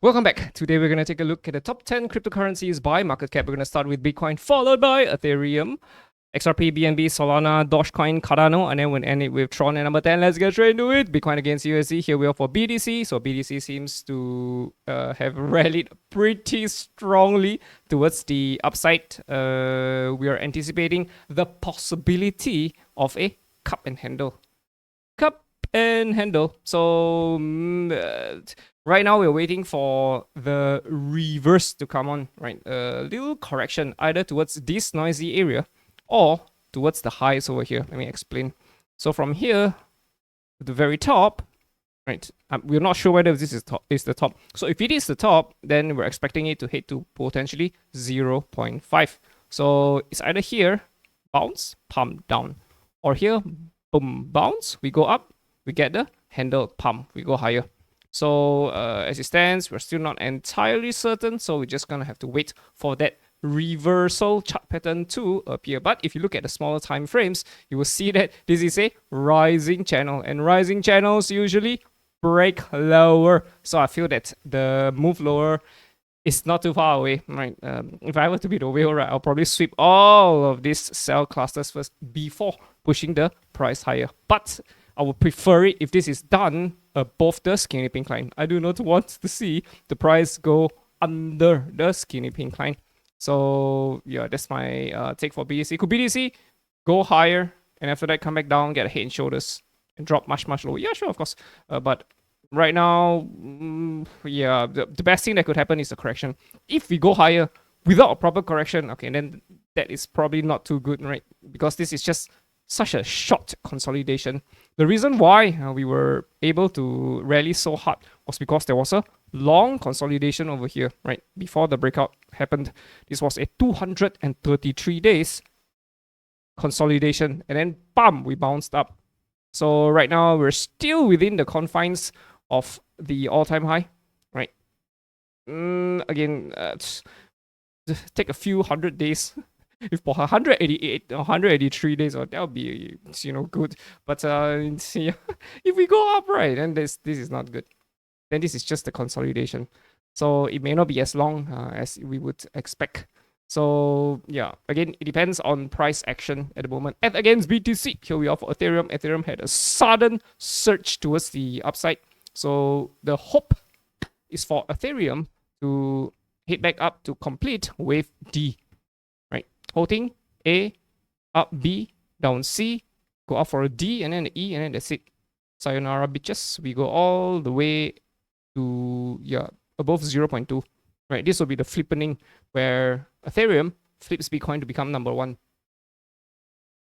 Welcome back. Today we're going to take a look at the top 10 cryptocurrencies by market cap. We're going to start with Bitcoin, followed by Ethereum, XRP, BNB, Solana, Dogecoin, Cardano, and then we'll end it with Tron at number 10. Let's get straight into it. Bitcoin against USD. Here we are for BTC. So BTC seems to have rallied pretty strongly towards the upside. We are anticipating the possibility of a cup and handle. So right now we're waiting for the reverse to come on, right? A little correction either towards this noisy area or towards the highs over here. Let me explain. So from here to the very top, right? We're not sure whether this is the top. So if it is the top, then we're expecting it to hit to potentially 0.5. So it's either here, bounce, pump down, or here, boom, bounce, we go up. We get the handle pump, we go higher. So as it stands, we're still not entirely certain. So we're just gonna have to wait for that reversal chart pattern to appear. But if you look at the smaller time frames, you will see that this is a rising channel, and rising channels usually break lower. So I feel that the move lower is not too far away, right? If I were to be the whale, right, I'll probably sweep all of these sell clusters first before pushing the price higher. But I would prefer it if this is done above the skinny pink line. I do not want to see the price go under the skinny pink line. So yeah, that's my take for BTC. Could BTC go higher and after that come back down, get a head and shoulders and drop much lower? Yeah, sure, of course. But right now, yeah, the best thing that could happen is a correction. If we go higher without a proper correction, okay, then that is probably not too good, right? Because this is just such a short consolidation. The reason why we were able to rally so hard was because there was a long consolidation over here, right? Before the breakout happened, this was a 233 days consolidation, and then bam, we bounced up. So right now we're still within the confines of the all-time high, right? Again, take a few hundred days. If for 188 or 183 days, that would be, good. But yeah, if we go up, right, then this is not good. Then this is just a consolidation. So it may not be as long as we would expect. So yeah, again, it depends on price action at the moment. And against BTC, here we are for Ethereum. Ethereum had a sudden surge towards the upside. So the hope is for Ethereum to hit back up to complete wave D. Holding A, up B, down C, go up for a D, and then an E, and then that's it. Sayonara, bitches. We go all the way to, above 0.2. Right, this will be the flippening where Ethereum flips Bitcoin to become number one.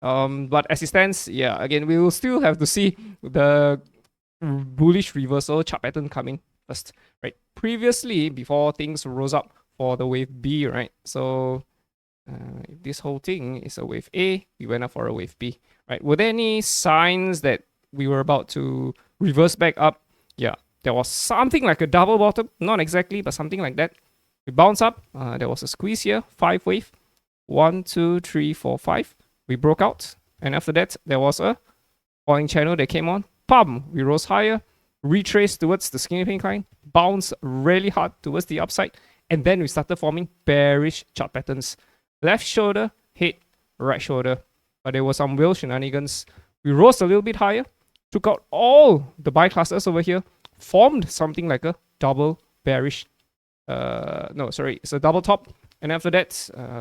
But as it stands, yeah, again, we will still have to see the bullish reversal chart pattern coming first, right? Previously, before things rose up for the wave B, right? So if this whole thing is a wave A, we went up for a wave B, right? Were there any signs that we were about to reverse back up? Yeah, there was something like a double bottom, not exactly, but something like that. We bounce up, there was a squeeze here, 5 wave, 1, 2, 3, 4, 5. We broke out, and after that, there was a falling channel that came on, pum, we rose higher, retraced towards the skinny pink line, bounced really hard towards the upside, and then we started forming bearish chart patterns. Left shoulder, hit, right shoulder. But there was some whale shenanigans. We rose a little bit higher, took out all the buy clusters over here, formed something like a double bearish. It's a double top. And after that,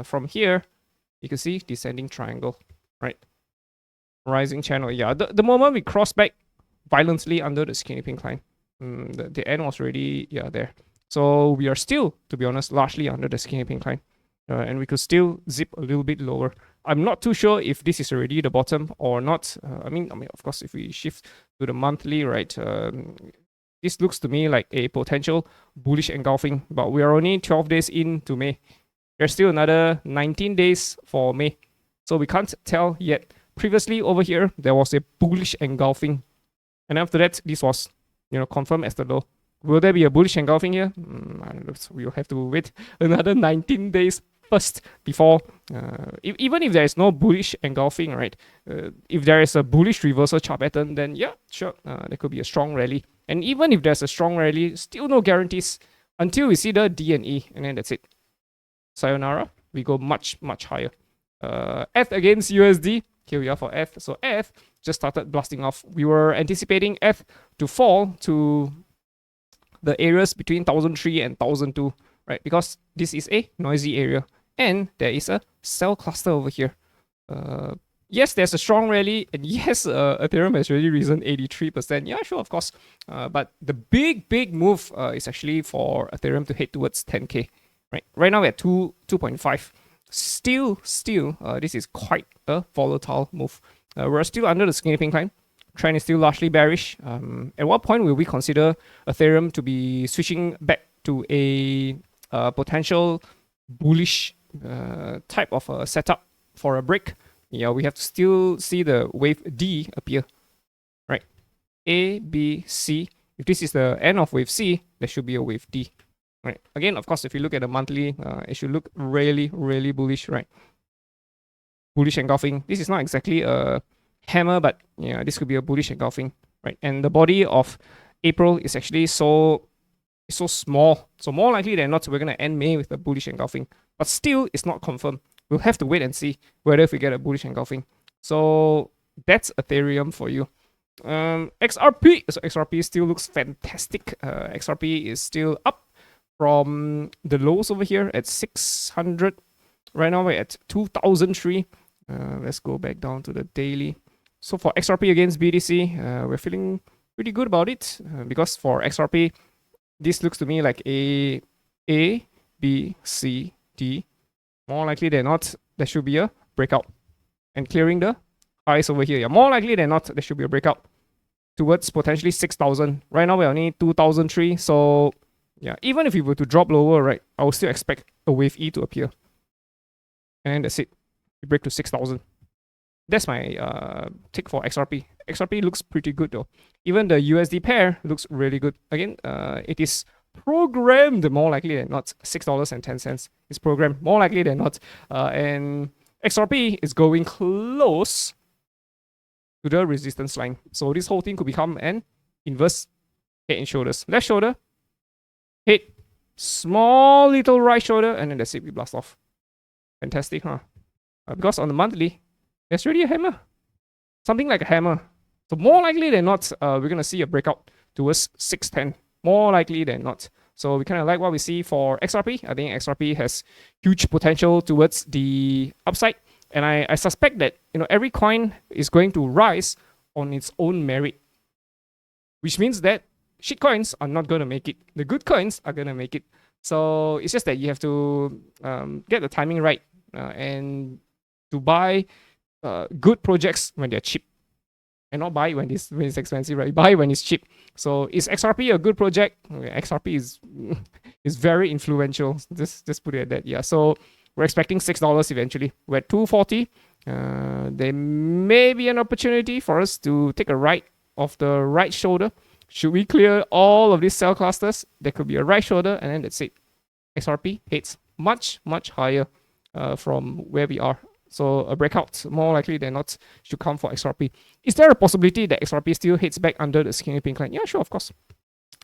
from here, you can see descending triangle, right? Rising channel. Yeah, the moment we cross back violently under the skinny pink line, the end was already, there. So we are still, to be honest, largely under the skinny pink line. And we could still zip a little bit lower. I'm not too sure if this is already the bottom or not. I mean, of course, if we shift to the monthly, right, this looks to me like a potential bullish engulfing. But we are only 12 days into May. There's still another 19 days for May. So we can't tell yet. Previously, over here, there was a bullish engulfing. And after that, this was, confirmed as the low. Will there be a bullish engulfing here? I don't know. We'll have to wait another 19 days first before, even if there is no bullish engulfing, right? If there is a bullish reversal chart pattern, then yeah, sure, there could be a strong rally. And even if there's a strong rally, still no guarantees until we see the D and E, and then that's it. Sayonara. We go much higher. ETH against USD. Here we are for ETH. So ETH just started blasting off. We were anticipating ETH to fall to the areas between 1003 and 1002, right? Because this is a noisy area, and there is a sell cluster over here. Yes, there's a strong rally, and yes, Ethereum has really risen 83%. Yeah, sure, of course. But the big move is actually for Ethereum to head towards 10K. Right now we're at 2.5. Still, this is quite a volatile move. We're still under the skinny pink line. Trend is still largely bearish. At what point will we consider Ethereum to be switching back to a potential bullish type of a setup for a break? Yeah, we have to still see the wave D appear, right? A, B, C. If this is the end of wave C, there should be a wave D, right? Again, of course, if you look at the monthly, it should look really bullish, right? Bullish engulfing. This is not exactly a hammer, but yeah, this could be a bullish engulfing, right? And the body of April is actually so small, so more likely than not, we're gonna end May with a bullish engulfing. But still, it's not confirmed. We'll have to wait and see whether if we get a bullish engulfing. So that's Ethereum for you. XRP. So XRP still looks fantastic. XRP is still up from the lows over here at 600. Right now we're at 2003. Let's go back down to the daily. So for XRP against BTC, we're feeling pretty good about it because for XRP, this looks to me like A, B, C, D. More likely than not, there should be a breakout. And clearing the highs over here. Yeah, more likely than not, there should be a breakout towards potentially 6,000. Right now, we're only 2,003. So, yeah, even if we were to drop lower, right, I would still expect a wave E to appear. And that's it. We break to 6,000. That's my take for XRP. XRP looks pretty good though. Even the USD pair looks really good. Again, it is programmed more likely than not. $6.10 is programmed more likely than not. And XRP is going close to the resistance line. So this whole thing could become an inverse head and shoulders. Left shoulder, head, small little right shoulder, and then that's it, we blast off. Fantastic, huh? Because on the monthly, there's already a hammer. Something like a hammer. So more likely than not, we're going to see a breakout towards 610. More likely than not. So we kind of like what we see for XRP. I think XRP has huge potential towards the upside. And I suspect that every coin is going to rise on its own merit. Which means that shit coins are not going to make it. The good coins are going to make it. So it's just that you have to get the timing right and to buy good projects when they're cheap. And not buy when it's expensive, right? Buy when it's cheap. So is XRP a good project? Okay, XRP is very influential. Just put it at that. Yeah. So we're expecting $6 eventually. We're at 240. There may be an opportunity for us to take a right of the right shoulder. Should we clear all of these cell clusters? There could be a right shoulder, and then that's it. XRP heads much higher from where we are. So a breakout, more likely than not, should come for XRP. Is there a possibility that XRP still hits back under the skinny pink line? Yeah, sure, of course.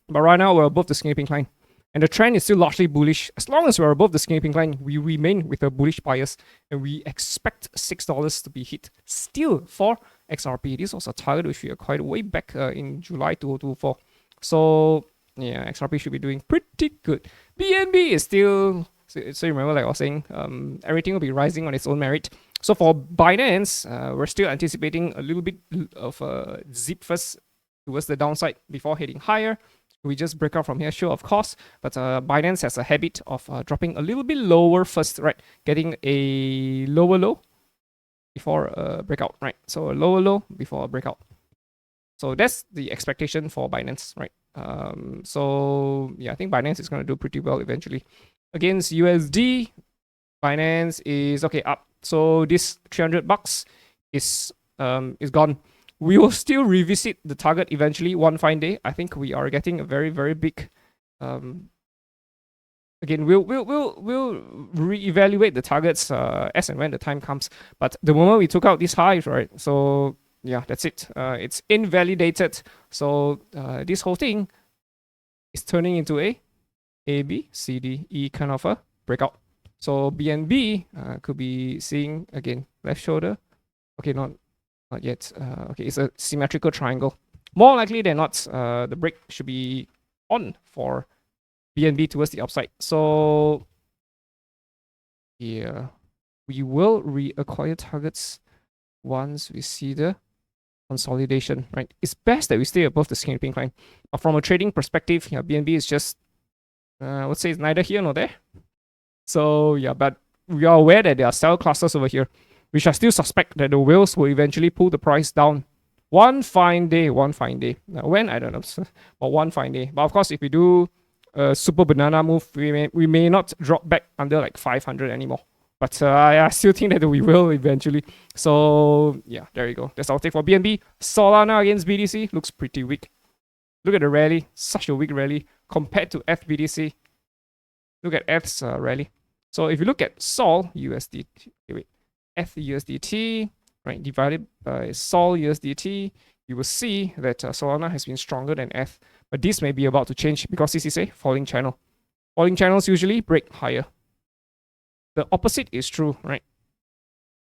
But right now, we're above the skinny pink line. And the trend is still largely bullish. As long as we're above the skinny pink line, we remain with a bullish bias. And we expect $6 to be hit still for XRP. This was a target which we acquired way back in July 2024. So, yeah, XRP should be doing pretty good. BNB is still... So you remember, like I was saying, everything will be rising on its own merit. So for Binance, we're still anticipating a little bit of a zip first towards the downside before heading higher. We just break out from here, sure, of course. But Binance has a habit of dropping a little bit lower first, right? Getting a lower low before a breakout, right? So a lower low before a breakout. So that's the expectation for Binance, right? So yeah, I think Binance is going to do pretty well eventually. Against USD, Binance is okay up. So this $300 is gone. We will still revisit the target eventually one fine day. I think we are getting a very big. Again, we'll reevaluate the targets as and when the time comes. But the moment we took out these highs, right? So yeah, that's it. It's invalidated. So this whole thing is turning into a A, B, C, D, E kind of a breakout. So BNB could be seeing again left shoulder. Okay, not yet. Okay, it's a symmetrical triangle. More likely than not, the break should be on for BNB towards the upside. So yeah, we will reacquire targets once we see the consolidation, right? It's best that we stay above the skinny pink line. But from a trading perspective, yeah, BNB is just, let's say it's neither here nor there. So yeah, but we are aware that there are sell classes over here, which I still suspect that the whales will eventually pull the price down. One fine day. Now, when? I don't know, but one fine day. But of course, if we do a super banana move, we may not drop back under like 500 anymore. But I still think that we will eventually. So yeah, there you go. That's our take for BNB. Solana against BTC looks pretty weak. Look at the rally. Such a weak rally compared to FBTC. Look at F's rally. So if you look at Sol USDT, F USDT, right, divided by Sol USDT, you will see that Solana has been stronger than F. But this may be about to change because this is a falling channel. Falling channels usually break higher. The opposite is true, right?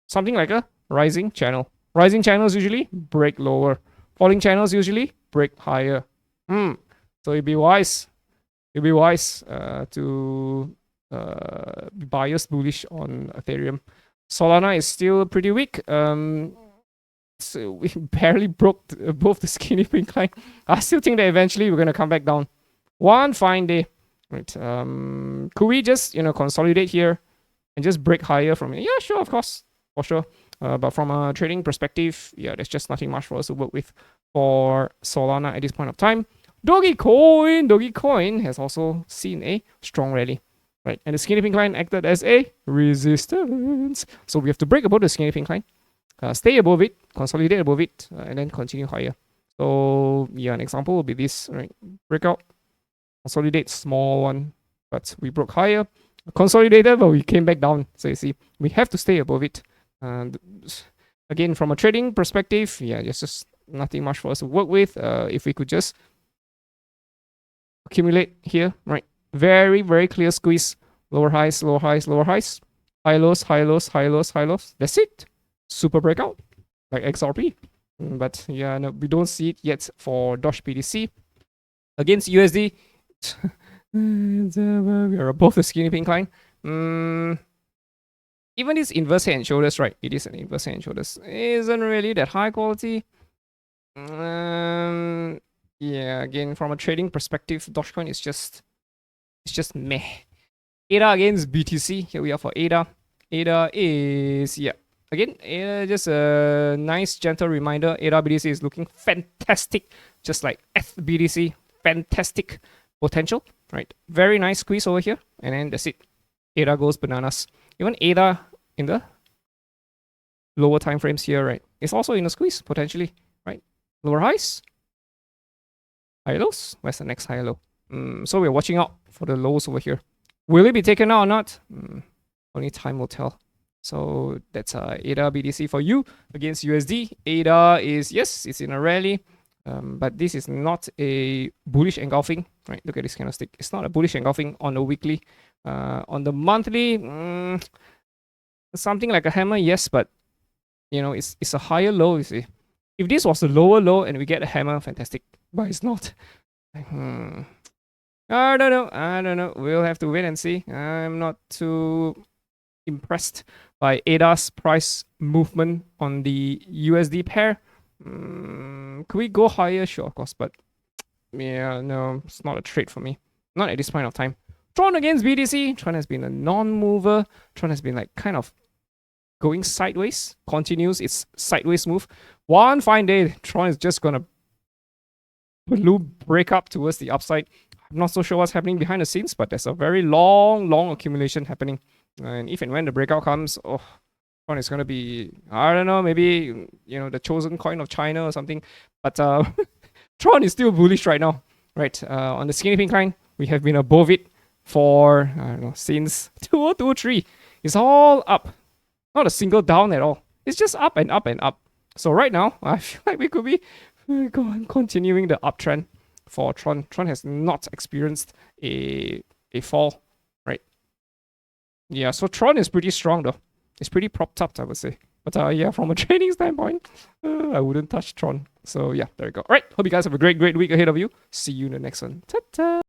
Something like a rising channel. Rising channels usually break lower. Falling channels usually break higher. So it'd be wise. It'd be wise to be biased bullish on Ethereum. Solana is still pretty weak. So we barely broke both the skinny pink line. I still think that eventually we're gonna come back down. One fine day, right? Could we just consolidate here and just break higher from it? Yeah, sure, of course, for sure. But from a trading perspective, yeah, there's just nothing much for us to work with for Solana at this point of time. Dogecoin has also seen a strong rally, right? And the skinny pink line acted as a resistance. So we have to break above the skinny pink line, stay above it, consolidate above it, and then continue higher. So yeah, an example will be this, right? Breakout, consolidate, small one, but we broke higher, consolidated, but we came back down. So you see, we have to stay above it. And again, from a trading perspective, yeah, there's just nothing much for us to work with. If we could just accumulate here, right? Very, very clear squeeze. Lower highs, lower highs, lower highs. High lows, high lows, high lows, high lows. That's it. Super breakout, like XRP. But yeah, no, we don't see it yet for DOGE BTC. Against USD, we are above the skinny pink line. Even this inverse head and shoulders, right? It is an inverse head and shoulders. Isn't really that high quality. Yeah, again, from a trading perspective, Dogecoin is just meh. ADA against BTC. Here we are for ADA. ADA is, yeah, again, just a nice gentle reminder. ADA BTC is looking fantastic, just like FBTC. Fantastic potential, right? Very nice squeeze over here, and then that's it. ADA goes bananas. Even ADA in the lower time frames here, right? It's also in a squeeze potentially, right? Lower highs, high lows. Where's the next high low? So we're watching out for the lows over here. Will it be taken out or not? Only time will tell. So that's ADA BTC for you against USD. ADA is, yes, it's in a rally, but this is not a bullish engulfing, right? Look at this candlestick. It's not a bullish engulfing on the weekly. On the monthly, something like a hammer, yes, but it's a higher low, you see. If this was a lower low and we get a hammer, fantastic. But it's not. I don't know. We'll have to wait and see. I'm not too impressed by ADA's price movement on the USD pair. Could we go higher? Sure, of course, but yeah, no, it's not a trade for me. Not at this point of time. Tron against BTC. Tron has been a non-mover. Tron has been like kind of going sideways. Continues its sideways move. One fine day, Tron is just gonna break up towards the upside. I'm not so sure what's happening behind the scenes, but there's a very long accumulation happening. And if and when the breakout comes, Tron is gonna be, I don't know, maybe the chosen coin of China or something. But Tron is still bullish right now, right? On the skinny pink line, we have been above it for, I don't know, since 2023. It's all up. Not a single down at all. It's just up and up and up. So right now, I feel like we could be continuing the uptrend for Tron. Tron has not experienced a a fall, right? Yeah, so Tron is pretty strong though. It's pretty propped up, I would say. But yeah, from a trading standpoint, I wouldn't touch Tron. So yeah, there you go. All right, hope you guys have a great week ahead of you. See you in the next one. Ta-ta!